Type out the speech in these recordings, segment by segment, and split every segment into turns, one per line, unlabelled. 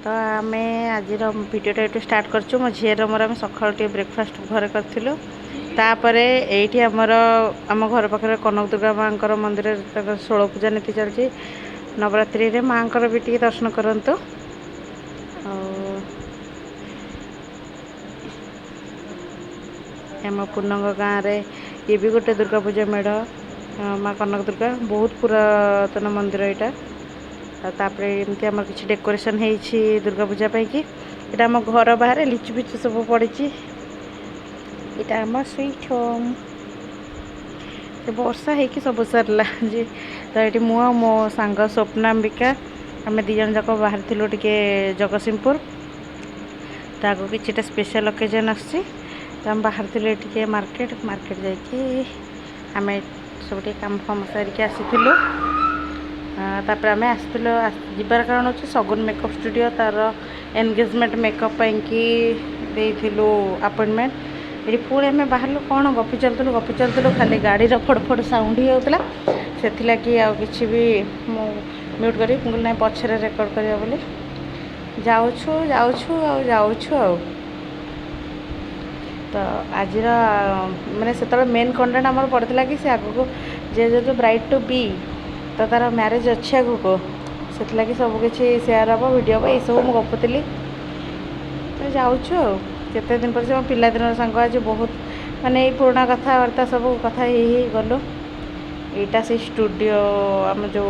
तो आम आज भिडियोटा ये स्टार्ट कर मो झीर मोर आम सकाल ब्रेकफास्ट घरे करूँ तापर ये आम घर पाखे कनक दुर्गा माँ मंदिर 16 पूजा नीति चलती नवरात्रि रे माँ भी टी दर्शन करंतु आम पूर्णंग गाँव में ये भी गोटे दुर्गा पूजा मेढ़ माँ कनक दुर्गा बहुत पुरातन मंदिर यहाँ तापर एमती आम कि डेकोरेशन हो दुर्गा पूजा कि यहाँ आम घर बाहर लिचु फिचु सब पड़ी यहाँ आम स्वीट होम से वर्षा हो सब सरला जे तो ये मु मो सांग स्वप्नाम्बिका आम दी जन जाक बाहर थिलु टिके जगतसिंहपुर तो आगो कि स्पेशल ओकेजन आसी तो आम बाहर थे टिके मार्केट जाकि आम सब कम फम सारिक आसीलु तापर आम आसलु जीवार कारण हो सगुन मेकअप स्टूडियो तार एनगेजमेंट मेकअप कि अपॉइंटमेंट ये पुणी आम बाहर कौन गपी चलूँ खाली गाड़ी फड़ साउंड ही होता से कि आछि भी म्यूट करी ना पछरे रेकर्ड करिया बोली जाऊँ तो आज माने से मेन कंटेंट आम पड़ता कि आग को जे ब्राइड टू बी तो तार मैरिज अच्छे आग को से सबकि सेयार हम भिड हम ये सब मुझे गपुली तो जाऊँ केते दिन पर मो पिलादिन सांग आज बहुत माने पुराना कथबार्ता सब कथा ही गलु यहाँ से स्टूडियो आम जो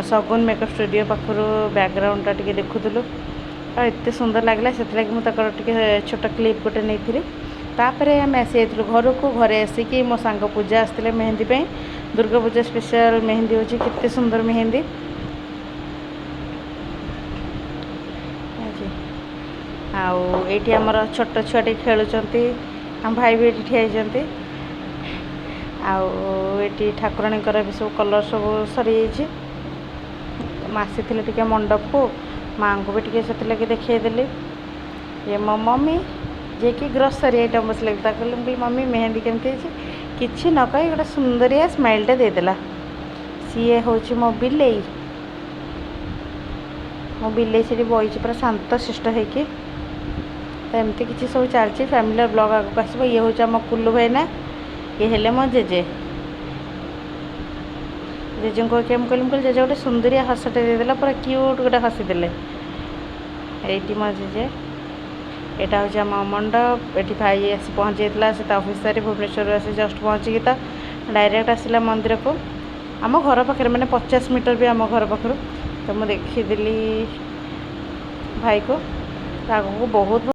सगुन मेकअप स्टूडियो पाखर बैकग्राउंड टे देखुलु एत सुंदर लगला से मुझे छोट क्लिप गोटे नहीं तापर आम आसी घर को घरे आसिक मो सांग पूजा आसते मेहंदी पे दुर्गा पूजा स्पेशल मेहंदी होची कितने सुंदर मेहंदी आईटी आमर छोट छुआटे खेलुंट आम भाई भी ये ठिया आठी ठाकुराणी भी सब कलर सब सरी आसी टे मंडप को माँ को भी टे से देखीदेली ये मो मम्मी जे कि ग्रोसरी आइटम बस लगे कहली मम्मी मेहंदी केमती किसी न कही गोटे सुंदरिया स्माइलटे देदेला सी हूँ मो बिलेई से बही पूरा शांत शिष्ट होगी तो एमती किसी सब चलती फैमिली ब्लॉग आगे आसब ये हूँ आम कुल्लू भाईना ये हेले मो जेजे जेजे को कहली जेजे गोटे सुंदरिया हसटे देदेला पूरा क्यूट गोटे हसीदे ये मो जेजे यहाँ हूँ आम मंडप ये भाई आसी पहुँची से ऑफिस भुवनेश्वर आसी जस्ट पहुँचिकी तो डायरेक्ट आसला मंदिर को आम घर पाखे मैंने 50 मीटर भी आम घर पाखर तो मुझे देखीदेली भाई को आगे बहुत